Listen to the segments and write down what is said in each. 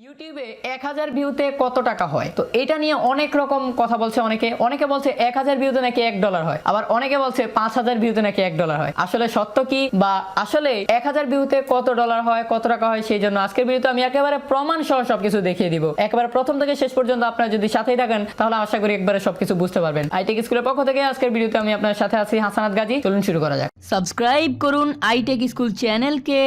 ইউটিউবে 1000 ভিউতে কত টাকা হয়? তো এটা নিয়ে অনেক রকম কথা বলছে অনেকে বলছে 1000 ভিউতে নাকি $1 হয়, আবার অনেকে বলছে 5000 ভিউতে নাকি $1 হয়। আসলে সত্য কি, বা আসলে 1000 ভিউতে কত ডলার হয়, কত টাকা হয়? সেই জন্য আজকের ভিডিওতে আমি একেবারে প্রমাণ সহ সবকিছু দেখিয়ে দিব। একেবারে প্রথম থেকে শেষ পর্যন্ত আপনারা যদি সাথেই থাকেন তাহলে আশা করি একবারে সবকিছু বুঝতে পারবেন। আইটেক স্কুলের পক্ষ থেকে আজকের ভিডিওতে আমি আপনার সাথে আছি হাসানাত গাজী। চলুন শুরু করা যাক। সাবস্ক্রাইব করুন আইটেক স্কুল চ্যানেলকে,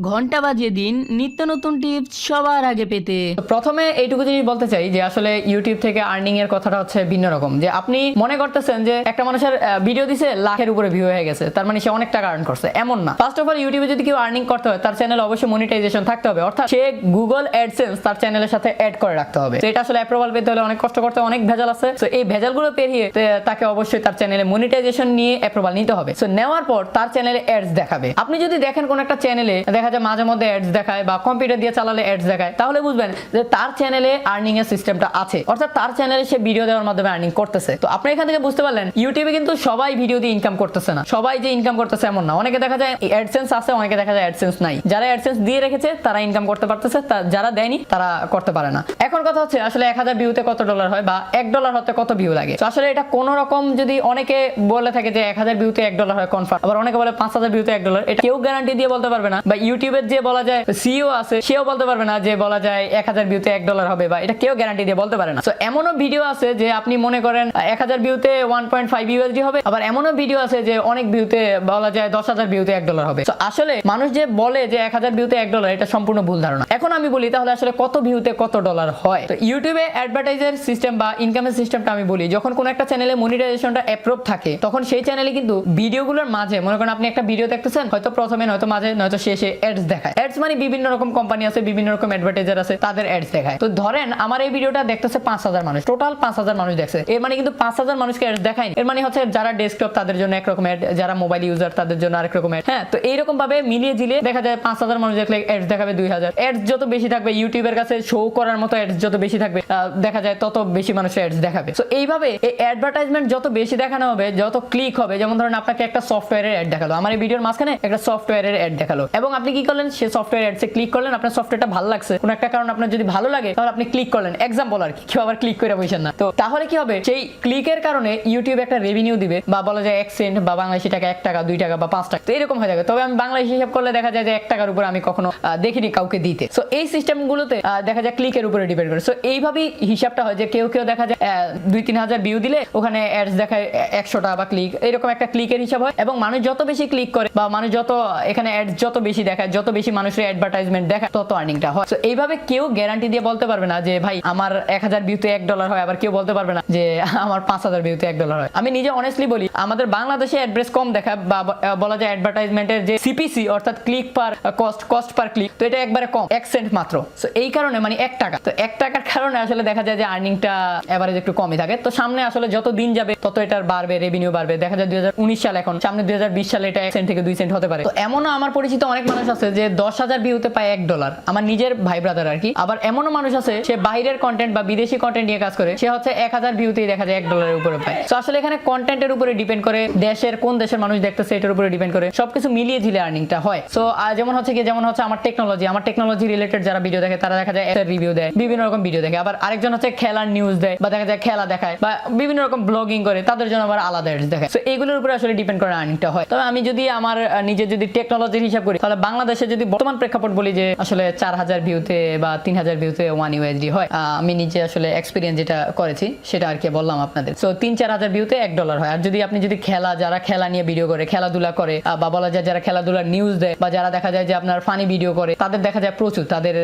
ঘন্টা বাজিয়ে দিন নিত্য নতুন টিপস সবার আগে পেতে। প্রথমে এইটুকু জিনিস বলতে চাই যে আসলে ইউটিউব থেকে আর্নিং এর কথাটা হচ্ছে ভিন্ন রকম। যে আপনি মনে করতেছেন যে একটা মানুষের ভিডিও দিছে লাখের উপরে ভিউ হয়ে গেছে, তার মানে সে অনেক টাকা আর্ন করছে, এমন না। ফার্স্ট অফ অল ইউটিউবে যদি কেউ আর্নিং করতে হয় তার চ্যানেল অবশ্যই মনিটাইজেশন থাকতে হবে, অর্থাৎ সে গুগল অ্যাডসেন্স তার চ্যানেলের সাথে অ্যাড করে রাখতে হবে। তো এটা আসলে অ্যাপ্রুভাল পেতে হলে অনেক কষ্ট করতে, অনেক ভেজাল আছে। তো এই ভেজালগুলো পেরিয়ে তাকে অবশ্যই তার চ্যানেলে মনিটাইজেশন নিয়ে অ্যাপ্রুভাল নিতে হবে। তো নেওয়ার পর তার চ্যানেলে অ্যাডস দেখাবে। আপনি যদি দেখেন কোন একটা চ্যানেলে দেখা যায় মাঝে মধ্যে অ্যাডস দেখায় বা কম্পিউটার দিয়ে চালালে অ্যাডস দেখায়, তাহলে বুঝবেন যে তার চ্যানেলে আর্নিং এর সিস্টেমটা আছে, অর্থাৎ তার চ্যানেলে সে ভিডিও দেওয়ার মাধ্যমে আর্নিং করতেছে। তো আপনি এখান থেকে বুঝতে পারলেন ইউটিউবে কিন্তু সবাই ভিডিও দিয়ে ইনকাম করতেছে না, সবাই যে ইনকাম করতেছে এমন না। অনেকে দেখা যায় অ্যাডসেন্স আছে, অনেকে দেখা যায় অ্যাডসেন্স নাই। যারা অ্যাডসেন্স দিয়ে রেখেছে তারা ইনকাম করতে পারতেছে, যারা দেয়নি তারা করতে পারে না। এখন কথা হচ্ছে আসলে 1000 ভিউতে কত ডলার হয় বা $1 হতে কত ভিউ লাগে। তো আসলে এটা কোন রকম যদি অনেকে বলে থাকে যে 1000 ভিউতে $1 হয় কনফার্ম, আবার অনেকে বলে 5000 ভিউতে $1, এটা কেউ গ্যারান্টি দিয়ে বলতে পারবে না। বা ইউটিউবের যে বলা যায় সিইও আছে সেও বলতে পারবে না যে বলা যায় 1000 ভিউতে $1 হবে, বা এটা কেউ গ্যারান্টি দিয়ে বলতে পারে না। তো এমনও ভিডিও আছে যে আপনি মনে করেন 1000 ভিউতে 1.5 USD হবে, আবার এমনও ভিডিও আছে যে অনেক ভিউতে বলা যায় 10,000 ভিউতে $1 হবে। তো আসলে মানুষ যে বলে যে 1000 ভিউতে $1, এটা সম্পূর্ণ ভুল ধারণা। এখন আমি বলি তাহলে আসলে কত ভিউতে কত ডলার হয়। তো ইউটিউবে অ্যাডভার্টাইজার সিস্টেম বা ইনকামের সিস্টেমটা আমি বলি, যখন কোন একটা চ্যানেলে মনিটাইজেশনটা অ্যাপ্রুভ থাকে তখন সেই চ্যানেলে কিন্তু ভিডিওগুলোর মাঝে মনে করেন আপনি একটা ভিডিও দেখতেছেন, হয়তো প্রথমে নয়তো মাঝে নয়তো শেষে অ্যাডস দেখায়। অ্যাডস মানে বিভিন্ন রকম কোম্পানি আছে, বিভিন্ন রকম অ্যাডভার্টাইজার আছে, তাদের অ্যাডস দেখায়। তো ধরেন আমার এই ভিডিওটা দেখতেছে 5000 মানুষ, টোটাল 5000 মানুষ দেখছে, এর মানে কিন্তু 5000 মানুষকে অ্যাডস দেখায়। এর মানে হচ্ছে যারা ডেস্কটপ তাদের জন্য একরকম অ্যাড, যারা মোবাইল ইউজার তাদের জন্য আরেক রকম অ্যাড। হ্যাঁ, তো এইরকম ভাবে মিলিয়ে ঝিলিয়ে দেখা যায় 5000 মানুষ দেখলে অ্যাডস দেখাবে 2000। অ্যাডস যত বেশি থাকবে ইউটিউবের কাছে শো করার মতো অ্যাডস যত বেশি থাকবে দেখা যায় তত বেশি মানুষের অ্যাডস দেখাবে। তো এইভাবে এই অ্যাডভার্টাইজমেন্ট যত বেশি দেখানো হবে, যত ক্লিক হবে, যেমন ধরেন আপনাকে একটা সফটওয়্যারের অ্যাড দেখালো, আমার এই ভিডিওর মাঝখানে একটা সফটওয়্যারের অ্যাড দেখালো, এবং আপনি কি করলেন, সেই সফটওয়্যার অ্যাডসে ক্লিক করলেন, আপনার সফটওয়্যারটা ভালো লাগছে, কোন একটা কারণ আপনার যদি ভালো লাগে তাহলে আপনি ক্লিক করলেন, এক্সাম্পল আর কি, কেউ আবার ক্লিক করে বসেন না। তো তাহলে কি হবে, সেই ক্লিকের কারণে ইউটিউব একটা রেভিনিউ দিবে, বা বলা যায় 1 সেন্ট বা বাংলাদেশি টাকা 1 টাকা 2 টাকা বা 5 টাকা, তো এরকম হয়ে যাবে। তবে আমি বাংলাদেশি হিসাব করলে দেখা যায় যে 1 টাকার উপরে আমি কখনো দেখিনি কাউকে দিতে। সো এই সিস্টেমগুলোতে দেখা যায় ক্লিকের উপরে ডিপেন্ড করে। সো এইভাবেই হিসাবটা হয় যে কেউ দেখা যায় 2-3 হাজার ভিউ দিলে ওখানে অ্যাডস দেখায় 100টা বা ক্লিক, এরকম একটা ক্লিকের হিসাব হয়। এবং মানুষ যত বেশি ক্লিক করে বা মানুষ যত এখানে অ্যাডস যত বেশি দেখায়, যত বেশি মানুষের অ্যাডভার্টাইজমেন্ট দেখায়, তত আর্নিংটা হয়। সো এইভাবে কেউ গ্যারান্টি দিয়ে বলতে পারবে না যে ভাই আমার 1000 ভিউতে $1 হয়, আবার কেউ বলতে পারবে না যে আমার 5000 ভিউতে $1 হয়। আমি নিজে অনেস্টলি বলি, আমাদের বাংলাদেশে অ্যাড্রেস কম দেখায়, বা বলা যায় অ্যাডভার্টাইজমেন্টের যে সিপিসি অর্থাৎ ক্লিক পার কস্ট পার ক্লিক, তো এটা একবারে কম, 1 সেন্ট মাত্র। সো এই কারণে মানে 1 টাকা, তো 1 টাকার কারণে আসলে দেখা যায় যে আর্নিংটা এভারেজ একটু কমই থাকে। তো সামনে আসলে যত দিন যাবে তত এটার বাড়বে, রেভিনিউ বাড়বে। দেখা যায় 2019 সাল, এখন সামনে 2020 সালে এটা 1 সেন্ট থেকে 2 সেন্ট হতে পারে। তো এমনও আমার পরিচিত অনেক মানুষ আছে যে 10,000 ভিউতে পায় $1, আমার নিজের ভাই ব্রাদার আর কি। আবার এমনও মানুষ আছে সে বাইরের কন্টেন্ট বা বিদেশি কন্টেন্ট নিয়ে কাজ করে, সে হচ্ছে 1000 ভিউতেই দেখা যায় $1 উপরে পায়। তো আসলে এখানে কন্টেন্টের উপরে ডিপেন্ড করে, দেশের কোন দেশের মানুষ দেখতেছে এটার উপরে ডিপেন্ড করে, সবকিছু মিলিয়ে ঝিলে আর্নিংটা হয়। সো যেমন হচ্ছে আমার টেকনোলজি রিলেটেড যারা ভিডিও দেখে তারা দেখা যায় একটা রিভিউ দেয়, বিভিন্ন রকম ভিডিও দেখে। আবার আরেকজন হচ্ছে খেলার নিউজ দেয়, বা দেখা যায় খেলা দেখায়, বা বিভিন্ন রকম ব্লগিং করে, তাদের জন্য আবার আলাদা অ্যাডস দেখায়। সো এইগুলোর উপরে আসলে ডিপেন্ড করে আর্নিংটা হয়। তবে আমি যদি আমার নিজে যদি টেকনোলজির হিসাব করি, তাহলে বাংলাদেশে যদি বর্তমান প্রেক্ষাপট বলি যে আসলে 4000 ভিউতে বা 3000 ভিউতে 1 USD হয়। আমি নিজে আসলে এক্সপেরিয়েন্স যেটা করেছি সেটা আর কি বললাম আপনাদের। সো 3-4 হাজার ভিউতে $1 হয়। আর যদি আপনি যারা খেলা নিয়ে ভিডিও করে, খেলাধুলা করে, বা বলা যায় যারা খেলাধুলার নিউজ দেয়, বা যারা দেখা যায় যে আপনার ফানি ভিডিও করে, তাদের দেখা যায় প্রচুর, তাদের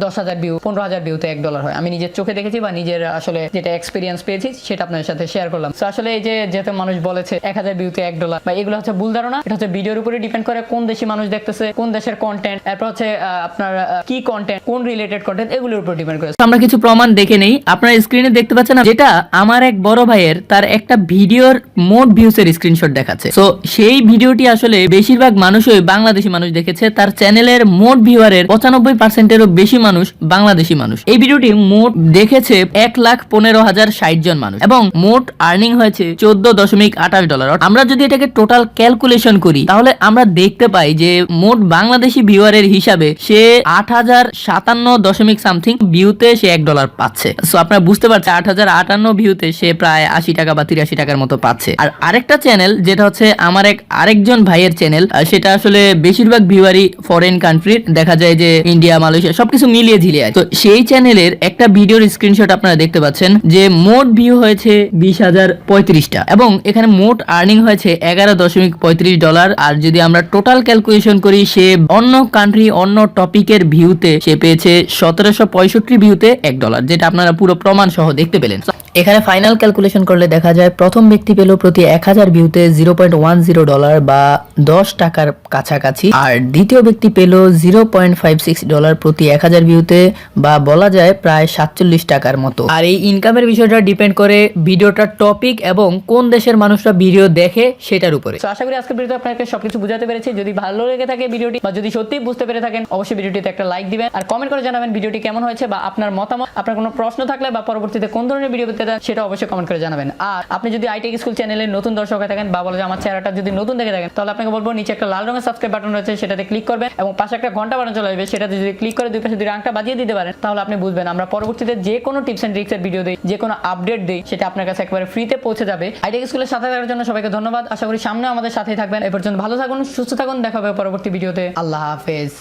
10,000 ভিউ 15,000 ভিউতে $1 হয়। আমি নিজের চোখে দেখেছি বা নিজের আসলে যেটা এক্সপেরিয়েন্স পেয়েছি সেটা আপনাদের সাথে শেয়ার করলাম। তো আসলে এই যে যেহেতু মানুষ বলেছে 1000 ভিউতে $1, বা এগুলো হচ্ছে ভুল ধারণা। এটা হচ্ছে ভিডিওর উপরে ডিপেন্ড করে, কোন দেশি মানুষ দেখতেছে, কোন দেশের কন্টেন্ট, এরপর হচ্ছে আপনার কি কন্টেন্ট, কোন রিলেটেড কন্টেন্ট, এগুলোর উপর ডিপেন্ড করে। আমরা কিছু প্রমাণ দেখে নেই। আপনারা স্ক্রিনে দেখতে পাচ্ছেন যেটা আমার এক বড় ভাইয়ের তার একটা ভিডিওর মোট ভিউসের স্ক্রিনশট দেখাচ্ছে। সো সেই ভিডিওটি আসলে বেশিরভাগ মানুষই বাংলাদেশি মানুষ দেখেছে। তার চ্যানেলের মোট ভিউয়ারের 95%-এরও বেশি মানুষ বাংলাদেশি মানুষ। এই ভিডিওটি মোট দেখেছে 1,15,060 জন মানুষ, এবং মোট আর্নিং হয়েছে $14.28। আমরা যদি এটাকে টোটাল ক্যালকুলেশন করি তাহলে আমরা দেখতে পাই যে মোট বাংলা বাংলাদেশি ভিউয়ারের হিসাবে সে 8,057 সামথিং ভিউতে সে $1 পাচ্ছে। সো আপনারা বুঝতে পারছেন 8,058 ভিউতে সে প্রায় 80 টাকা বা 83 টাকার মতো পাচ্ছে। আর আরেকটা চ্যানেল যেটা হচ্ছে আমার আরেকজন ভাইয়ের চ্যানেল, সেটা আসলে বেশিরভাগ ভিউয়ারই ফরেন কান্ট্রির, দেখা যায় যে ইন্ডিয়া, মালয়েশিয়া সবকিছু মিলিয়ে ঝিলিয়ে আছে। তো সেই চ্যানেলের একটা ভিডিওর স্ক্রিনশট আপনারা দেখতে পাচ্ছেন যে মোট ভিউ হয়েছে 20,035টা এবং এখানে মোট আর্নিং হয়েছে $11.35। আর যদি আমরা টোটাল ক্যালকুলেশন করি, সে অন্য কান্ট্রি অন্য টপিকের ভিউতে সে পেয়েছে 1765 ভিউতে $1, যেটা আপনারা পুরো প্রমাণ সহ দেখতে পেলেন। এখানে ফাইনাল ক্যালকুলেশন করলে দেখা যায় প্রথম ব্যক্তি পেল প্রতি 1000 ভিউতে $0.10 বা 10 টাকার কাছাকাছি, আর দ্বিতীয় ব্যক্তি পেল $0.56 প্রতি 1000 ভিউতে বা বলা যায় প্রায় 47 টাকার মতো। আর এই ইনকামের বিষয়টা ডিপেন্ড করে ভিডিওটার টপিক এবং কোন দেশের মানুষরা ভিডিও দেখে সেটার উপরে। তো আশা করি আজকের ভিডিওতে আপনাকে সবকিছু বুঝাতে পেরেছি। যদি ভালো লেগে থাকে ভিডিওটি বা যদি সত্যি বুঝতে পেরে থাকেন, অবশ্যই ভিডিওটিতে একটা লাইক দিবেন আর কমেন্ট করে জানাবেন ভিডিওটি কেমন হয়েছে বা আপনার মতামত। আপনার কোনো প্রশ্ন থাকলে বা পরবর্তীতে কোন ধরনের ভিডিও পেতে চান সেটা অবশ্যই কমেন্ট করে জানাবেন। আর আপনি যদি আইটেক স্কুল চ্যানেলের নতুন দর্শক হয়ে থাকেন বা বলে যে আমার চেহারাটা যদি নতুন দেখে থাকেন, তাহলে আপনাকে বলবো নিচে একটা লাল রঙের সাবস্ক্রাইব বাটন রয়েছে, সেটাতে ক্লিক করবেন এবং পাশে একটা ঘন্টা বাটন চলে আসবে, সেটাতে যদি ক্লিক করে দুই পাশে দুই আংটা বাজিয়ে দিতে পারেন, তাহলে আপনি বুঝবেন আমরা পরবর্তীতে যে কোনো টিপস এন্ড ট্রিক্সের ভিডিও দিই, যে কোনো আপডেট দিই, সেটা আপনার কাছে একেবারে ফ্রিতে পৌঁছে যাবে। আইটেক স্কুলের সাথে থাকার জন্য সবাইকে ধন্যবাদ। আশা করি সামনে আমাদের সাথেই থাকবেন। এ পর্যন্ত ভালো থাকুন, সুস্থ থাকুন, দেখা হবে পরবর্তী ভিডিওতে। আল্লাহ হাফেজ।